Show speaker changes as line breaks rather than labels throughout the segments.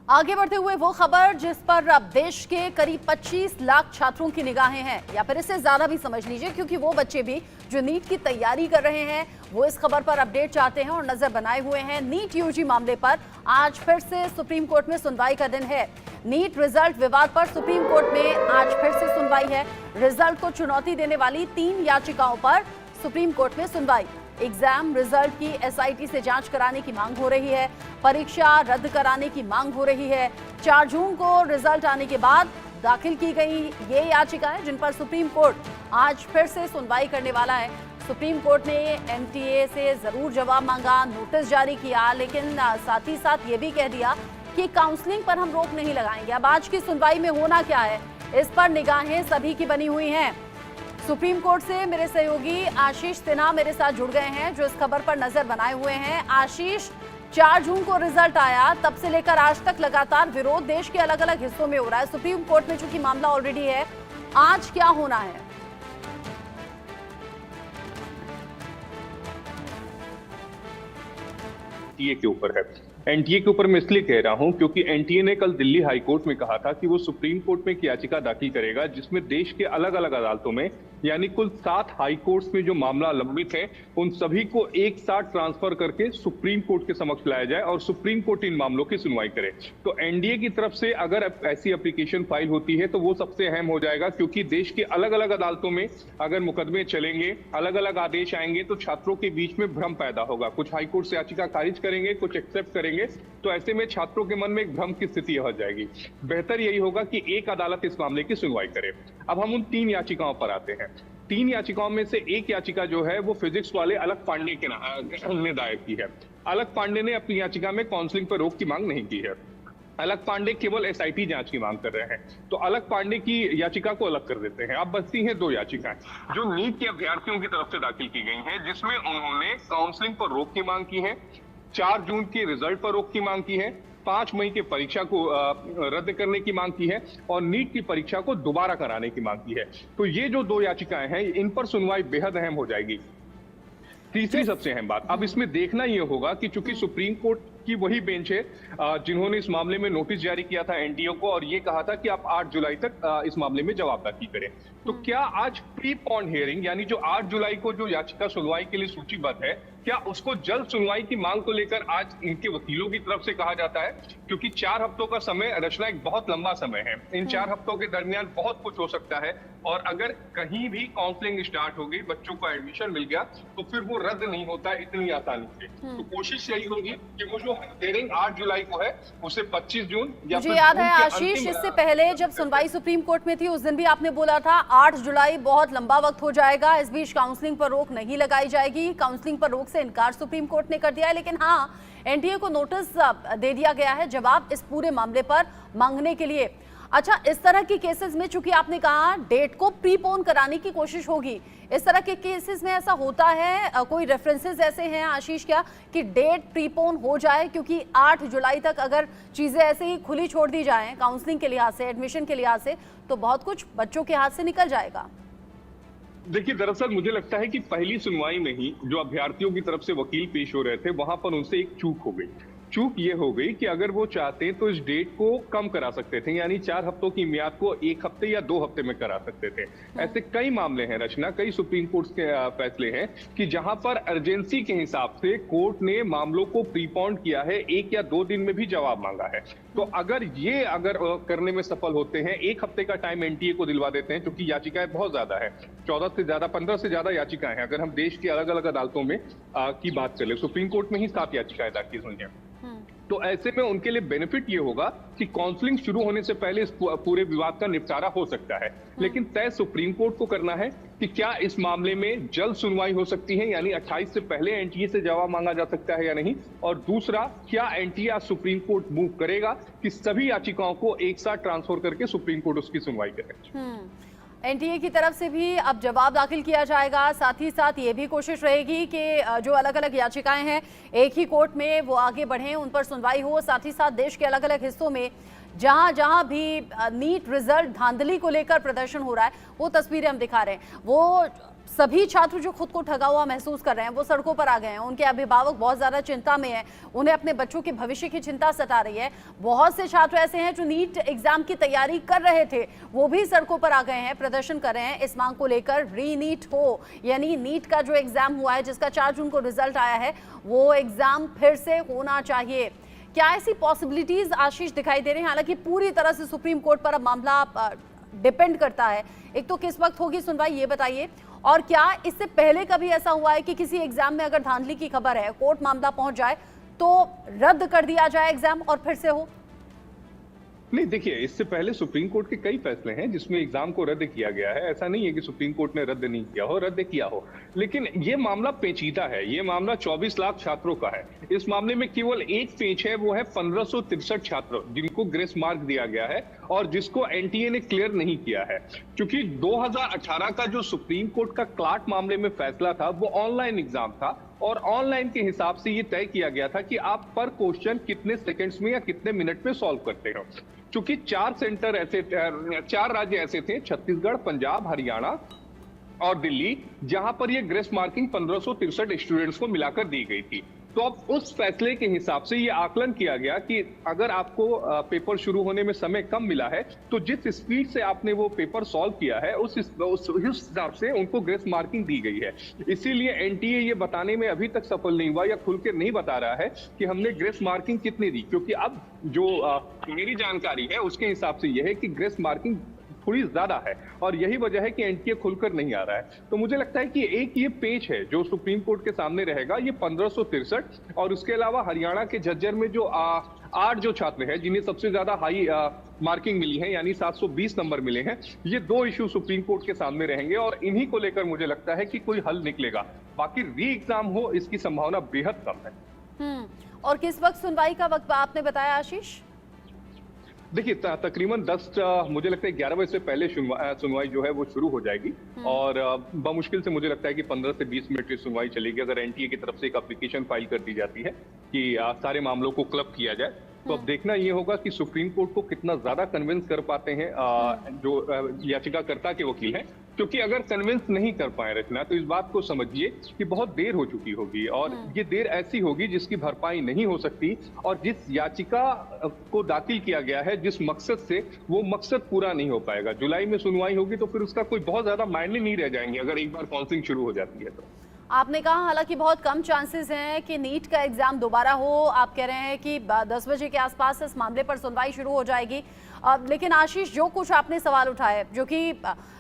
आगे बढ़ते हुए वो खबर जिस पर अब देश के करीब 25 लाख छात्रों की निगाहें हैं, या फिर इससे ज्यादा भी समझ लीजिए, क्योंकि वो बच्चे भी जो नीट की तैयारी कर रहे हैं वो इस खबर पर अपडेट चाहते हैं और नजर बनाए हुए हैं। नीट यूजी मामले पर आज फिर से सुप्रीम कोर्ट में सुनवाई का दिन है। नीट रिजल्ट विवाद पर सुप्रीम कोर्ट में आज फिर से सुनवाई है। रिजल्ट को चुनौती देने वाली 3 याचिकाओं पर सुप्रीम कोर्ट में सुनवाई। एग्जाम रिजल्ट की एसआईटी से जांच कराने की मांग हो रही है। परीक्षा रद्द कराने की मांग हो रही है। 4 जून को रिजल्ट आने के बाद दाखिल की गई ये याचिकाएं जिन पर सुप्रीम कोर्ट आज फिर से सुनवाई करने वाला है। सुप्रीम कोर्ट ने एनटीए से जरूर जवाब मांगा, नोटिस जारी किया, लेकिन साथ ही साथ ये भी कह दिया कि काउंसलिंग पर हम रोक नहीं लगाएंगे। अब आज की सुनवाई में होना क्या है, इस पर निगाहें सभी की बनी हुई हैं। सुप्रीम कोर्ट से मेरे सहयोगी आशीष सिन्हा मेरे साथ जुड़ गए हैं, जो इस खबर पर नजर बनाए हुए हैं। आशीष, 4 जून को रिजल्ट आया, तब से लेकर आज तक लगातार विरोध देश के अलग अलग हिस्सों में हो रहा है। सुप्रीम कोर्ट में चूंकि मामला ऑलरेडी है, आज क्या होना है?
एनटीए के ऊपर है। एनटीए के ऊपर मैं इसलिए कह रहा हूं क्योंकि एनटीए ने कल दिल्ली हाई कोर्ट में कहा था कि वो सुप्रीम कोर्ट में एक याचिका दाखिल करेगा जिसमें देश के अलग अलग अदालतों में यानी कुल 7 हाई कोर्ट्स में जो मामला लंबित है उन सभी को एक साथ ट्रांसफर करके सुप्रीम कोर्ट के समक्ष लाया जाए और सुप्रीम कोर्ट इन मामलों की सुनवाई करे। तो एनडीए की तरफ से अगर ऐसी एप्लीकेशन फाइल होती है तो वो सबसे अहम हो जाएगा, क्योंकि देश के अलग अलग अदालतों में अगर मुकदमे चलेंगे, अलग अलग आदेश आएंगे तो छात्रों के बीच में भ्रम पैदा होगा। कुछ हाई कोर्ट से याचिका खारिज करेंगे, कुछ एक्सेप्ट करेंगे, तो ऐसे में छात्रों के मन में एक भ्रम की स्थिति हो जाएगी। बेहतर यही होगा कि एक अदालत इस मामले की सुनवाई करे। अब हम उन 3 याचिकाओं पर आते हैं। 3 याचिकाओं में से एक याचिका जो है वो फिजिक्स वाले अलक पांडे के ने दायर की है। अलक पांडे ने अपनी याचिका में काउंसलिंग पर रोक की मांग नहीं की है। अलक पांडे केवल एसआईटी जांच की मांग कर रहे हैं। तो अलक पांडे की याचिका को अलग कर देते हैं। अब बचती हैं 2 याचिकाएं जो नीट के अभ्यर्थियों की तरफ से दाखिल की गई हैं, जिसमें उन्होंने काउंसलिंग पर रोक की मांग की है, 4 जून के रिजल्ट पर रोक की मांग की है, 5 मई के परीक्षा को रद्द करने की मांग की है और नीट की परीक्षा को दोबारा कराने की मांग की है। तो ये जो 2 याचिकाएं हैं इन पर सुनवाई बेहद अहम हो जाएगी। तीसरी सबसे अहम बात, अब इसमें देखना यह होगा कि चूंकि सुप्रीम कोर्ट की वही बेंच है जिन्होंने इस मामले में नोटिस जारी किया था एनटीए को और ये कहा था कि आप 8 जुलाई तक इस मामले में जवाब दाखिल करें। तो क्या आज प्री पॉन्ड हियरिंग यानी जो 8 जुलाई को जो याचिका सुनवाई के लिए सूचीबद्ध है, क्या उसको जल्द सुनवाई की मांग को लेकर आज इनके वकीलों की तरफ से कहा जाता है? क्योंकि 4 हफ्तों का समय रचना एक बहुत लंबा समय है। इन 4 हफ्तों के दरमियान बहुत कुछ हो सकता है और अगर कहीं भी काउंसलिंग स्टार्ट हो गई, बच्चों को एडमिशन मिल गया, तो फिर वो रद्द नहीं होता इतनी आसानी से। तो कोशिश यही होगी कि वो जो हियरिंग 8 जुलाई को है उसे 25 जून या
मुझे याद है आशीष, इससे पहले जब सुनवाई सुप्रीम कोर्ट में थी उस दिन भी आपने बोला था 8 जुलाई बहुत लंबा वक्त हो जाएगा, इस बीच काउंसलिंग पर रोक नहीं लगाई जाएगी। काउंसलिंग पर रोक से इनकार सुप्रीम कोर्ट ने कर दिया है, लेकिन हाँ, एनटीए को नोटिस दे दिया गया है जवाब इस पूरे मामले पर मांगने के लिए। अच्छा, इस तरह की केसेस में चूंकि आपने कहा डेट को प्रीपोन कराने की कोशिश होगी, इस तरह के केसेस में ऐसा होता है? कोई रेफरेंसेस ऐसे हैं आशीष क्या कि डेट प्रीपोन हो जाए? क्योंकि 8 जुलाई तक अगर चीजें ऐसे ही खुली छोड़ दी जाएं काउंसलिंग के लिहाज से, एडमिशन के लिहाज से, तो बहुत कुछ बच्चों के हाथ से निकल जाएगा।
देखिए, दरअसल मुझे लगता है कि पहली सुनवाई में ही जो अभ्यर्थियों की तरफ से वकील पेश हो रहे थे वहां पर उनसे एक चूक हो गई। चूक ये हो गई कि अगर वो चाहते तो इस डेट को कम करा सकते थे, यानी 4 हफ्तों की मियाद को 1 हफ्ते या 2 हफ्ते में करा सकते थे। ऐसे कई मामले हैं रचना, कई सुप्रीम कोर्ट के फैसले हैं कि जहां पर अर्जेंसी के हिसाब से कोर्ट ने मामलों को प्रीपॉन्ड किया है, 1 या 2 दिन में भी जवाब मांगा है। तो अगर करने में सफल होते हैं, 1 हफ्ते का टाइम एनटीए को दिलवा देते हैं, क्योंकि याचिकाएं बहुत ज्यादा है, 14 से ज्यादा, 15 से ज्यादा याचिकाएं हैं। अगर हम देश के अलग अलग अदालतों में की बात करें, सुप्रीम कोर्ट में ही 7 याचिकाएं दाखिल हुई हैं। तो ऐसे में उनके लिए बेनिफिट ये होगा कि काउंसलिंग शुरू होने से पहले इस पूरे विवाद का निपटारा हो सकता है। लेकिन तय सुप्रीम कोर्ट को करना है कि क्या इस मामले में जल्द सुनवाई हो सकती है, यानी 28 से पहले एनटीए से जवाब मांगा जा सकता है या नहीं, और दूसरा, क्या एनटीए आज सुप्रीम कोर्ट मूव करेगा कि सभी याचिकाओं को एक साथ ट्रांसफर करके सुप्रीम कोर्ट उसकी सुनवाई करे।
एनटीए की तरफ से भी अब जवाब दाखिल किया जाएगा। साथ ही साथ ये भी कोशिश रहेगी कि जो अलग अलग याचिकाएं हैं एक ही कोर्ट में वो आगे बढ़ें, उन पर सुनवाई हो। साथ ही साथ देश के अलग अलग हिस्सों में जहां जहां भी नीट रिजल्ट धांधली को लेकर प्रदर्शन हो रहा है, वो तस्वीरें हम दिखा रहे हैं। वो सभी छात्र जो खुद को ठगा हुआ महसूस कर रहे हैं वो सड़कों पर आ गए हैं। उनके अभिभावक बहुत ज्यादा चिंता में हैं, उन्हें अपने बच्चों के भविष्य की चिंता सता रही है। बहुत से छात्र ऐसे हैं जो नीट एग्जाम की तैयारी कर रहे थे, वो भी सड़कों पर आ गए हैं, प्रदर्शन कर रहे हैं इस मांग को लेकर री नीट हो, यानी नीट का जो एग्जाम हुआ है जिसका 4 जून को रिजल्ट आया है वो एग्जाम फिर से होना चाहिए। क्या ऐसी पॉसिबिलिटीज आशीष दिखाई दे रही हैं? हालांकि पूरी तरह से सुप्रीम कोर्ट पर अब मामला डिपेंड करता है। एक तो किस वक्त होगी सुनवाई ये बताइए, और क्या इससे पहले कभी ऐसा हुआ है कि किसी एग्जाम में अगर धांधली की खबर है, कोर्ट मामला पहुंच जाए तो रद्द कर दिया जाए एग्जाम और फिर से हो?
नहीं, देखिए, इससे पहले सुप्रीम कोर्ट के कई फैसले हैं जिसमें एग्जाम को रद्द किया गया है। ऐसा नहीं है कि सुप्रीम कोर्ट ने रद्द नहीं किया हो, रद्द किया हो, लेकिन ये मामला पेचीदा है। ये मामला 24 लाख छात्रों का है। इस मामले में केवल एक पेच है, वो है 1563 छात्र जिनको ग्रेस मार्क दिया गया है और जिसको एनटीए ने क्लियर नहीं किया है। क्योंकि 2018 का जो सुप्रीम कोर्ट का क्लार्क मामले में फैसला था वो ऑनलाइन एग्जाम था और ऑनलाइन के हिसाब से ये तय किया गया था कि आप पर क्वेश्चन कितने सेकंड्स में या कितने मिनट में सॉल्व करते हो। क्योंकि 4 राज्य ऐसे थे, छत्तीसगढ़, पंजाब, हरियाणा और दिल्ली, जहां पर ये ग्रेस मार्किंग 1563 स्टूडेंट्स को मिलाकर दी गई थी। तो अब उस फैसले के हिसाब से ये आकलन किया गया कि अगर आपको पेपर शुरू होने में समय कम मिला है तो जिस स्पीड से आपने वो पेपर सॉल्व किया है उस हिसाब से उनको ग्रेस मार्किंग दी गई है। इसीलिए एनटीए ये बताने में अभी तक सफल नहीं हुआ या खुलकर नहीं बता रहा है कि हमने ग्रेस मार्किंग कितनी दी, क्योंकि अब जो मेरी जानकारी है उसके हिसाब से यह है कि ग्रेस मार्किंग थोड़ी ज्यादा है और यही वजह है कि एनटीए खुलकर नहीं आ रहा है। तो मुझे लगता है कि एक ये पेच है जो सुप्रीम कोर्ट के सामने रहेगा, ये 1563, और उसके अलावा हरियाणा के झज्जर में जो 8 जो छात्र हैं जिन्हें सबसे ज्यादा हाई मार्किंग मिली है यानी 720 नंबर मिले हैं, ये 2 इश्यू सुप्रीम कोर्ट के सामने रहेंगे और इन्हीं को लेकर मुझे लगता है कि कोई हल निकलेगा। बाकी री एग्जाम हो इसकी संभावना बेहद कम है।
और किस वक्त सुनवाई का वक्त आपने बताया आशीष?
देखिए, तकरीबन 10 मुझे लगता है 11 बजे से पहले सुनवाई जो है वो शुरू हो जाएगी और बमुश्किल से मुझे लगता है कि 15 से 20 मिनट की सुनवाई चलेगी। अगर एनटीए की तरफ से एक एप्लीकेशन फाइल कर दी जाती है कि सारे मामलों को क्लब किया जाए, तो अब देखना ये होगा कि सुप्रीम कोर्ट को कितना ज्यादा कन्विंस कर पाते हैं जो याचिकाकर्ता के वकील हैं। क्योंकि अगर कन्विंस नहीं कर पाए रचना, तो इस बात को समझिए कि बहुत देर हो चुकी होगी और ये देर ऐसी होगी जिसकी भरपाई नहीं हो सकती, और जिस याचिका को दाखिल किया गया है जिस मकसद से, वो मकसद पूरा नहीं हो पाएगा। जुलाई में सुनवाई होगी तो फिर उसका कोई बहुत ज्यादा मायने नहीं रह जाएंगे अगर एक बार काउंसलिंग शुरू हो जाती है तो।
आपने कहा हालांकि बहुत कम चांसेस हैं कि नीट का एग्जाम दोबारा हो। आप कह रहे हैं कि 10 बजे के आसपास इस मामले पर सुनवाई शुरू हो जाएगी। लेकिन आशीष, जो कुछ आपने सवाल उठाए जो कि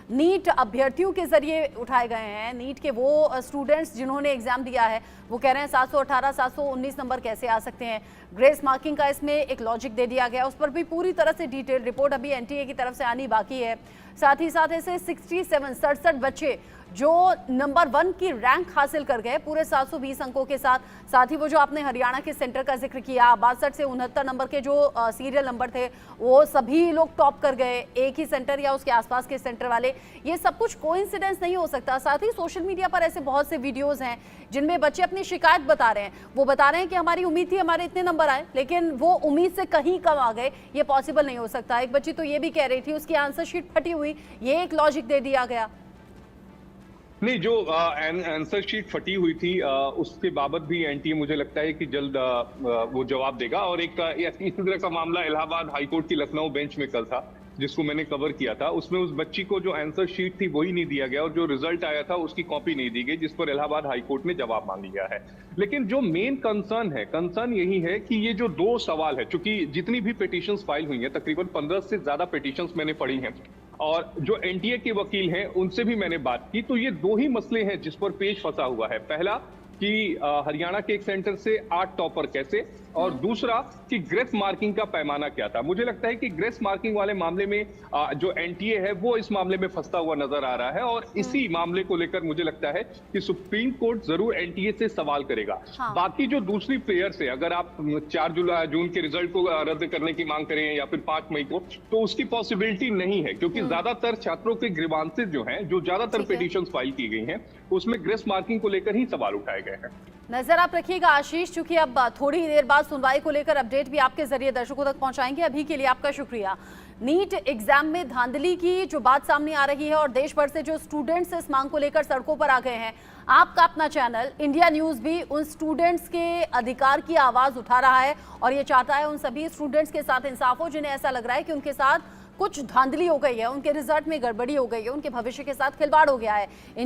नीट अभ्यर्थियों के जरिए उठाए गए हैं, नीट के वो स्टूडेंट्स जिन्होंने एग्जाम दिया है, वो कह रहे हैं 718 719 नंबर कैसे आ सकते हैं। ग्रेस मार्किंग का इसमें एक लॉजिक दे दिया गया, उस पर भी पूरी तरह से डिटेल रिपोर्ट अभी एनटीए की तरफ से आनी बाकी है। साथ ही साथ ऐसे 67 बच्चे जो नंबर 1 की रैंक हासिल कर गए पूरे 720 अंकों के साथ। साथ ही वो जो आपने हरियाणा के सेंटर का जिक्र किया, 62 से 69 नंबर के जो सीरियल नंबर थे वो सभी लोग टॉप कर गए, एक ही सेंटर या उसके आसपास के सेंटर वाले। ये सब कुछ कोइंसिडेंस नहीं हो सकता। साथ ही सोशल मीडिया पर ऐसे बहुत से वीडियोस हैं जिनमें बच्चे अपनी शिकायत बता रहे हैं। वो बता रहे हैं कि हमारी उम्मीद थी हमारे इतने नंबर आए, लेकिन वो उम्मीद से कहीं कम आ गए। ये पॉसिबल नहीं हो सकता। एक बच्ची तो ये भी कह रही थी उसकी आंसर शीट फटी हुई, ये एक लॉजिक दे दिया गया।
नहीं, जो आंसर शीट फटी हुई थी उसके बाबत भी एनटीए मुझे लगता है कि जल्द वो जवाब देगा। और एक इसी तरह का मामला इलाहाबाद हाईकोर्ट की लखनऊ बेंच में कल था जिसको मैंने कवर किया था। उसमें उस बच्ची को जो आंसर शीट थी वही नहीं दिया गया और जो रिजल्ट आया था उसकी कॉपी नहीं दी गई, जिस पर इलाहाबाद हाईकोर्ट ने जवाब मांग लिया है। लेकिन जो मेन कंसर्न यही है कि ये जो 2 सवाल है, चूंकि जितनी भी पिटीशंस फाइल हुई हैं, तकरीबन 15 से ज्यादा पिटीशंस मैंने पढ़ी हैं और जो एनटीए के वकील हैं उनसे भी मैंने बात की, तो ये 2 ही मसले हैं जिस पर पेच फंसा हुआ है। पहला कि हरियाणा के एक सेंटर से 8 टॉपर कैसे, और दूसरा कि ग्रेस मार्किंग का पैमाना क्या था। मुझे लगता है कि ग्रेस मार्किंग वाले मामले में जो एनटीए है वो इस मामले में फंसता हुआ नजर आ रहा है और इसी मामले को लेकर मुझे लगता है कि सुप्रीम कोर्ट जरूर एनटीए से सवाल करेगा। बाकी जो दूसरी प्लेयर्स है, अगर आप 4 जून के रिजल्ट को रद्द करने की मांग करें या फिर 5 मई को, तो उसकी पॉसिबिलिटी नहीं है, क्योंकि ज्यादातर छात्रों के ग्रीवांसेस जो हैं, जो ज्यादातर पिटीशंस फाइल की गई हैं, उसमें ग्रेस मार्किंग को लेकर ही सवाल उठाए गए। गए हैं।
नजर आप रखिएगा आशीष, चूंकि अब थोड़ी देर बाद सुनवाई को लेकर अपडेट भी आपके जरिए दर्शकों तक पहुंचाएंगे। अभी के लिए आपका शुक्रिया। नीट एग्जाम में धांधली की जो बात सामने आ रही है और देश भर से जो स्टूडेंट्स इस मांग को लेकर सड़कों पर आ गए हैं, आपका अपना चैनल इंडिया न्यूज भी उन स्टूडेंट्स के अधिकार की आवाज उठा रहा है और ये चाहता है उन सभी स्टूडेंट्स के साथ इंसाफ हो जिन्हें ऐसा लग रहा है कि उनके साथ कुछ धांधली हो गई है, उनके रिजल्ट में गड़बड़ी हो गई है, उनके भविष्य के साथ खिलवाड़ हो गया है। इंडिया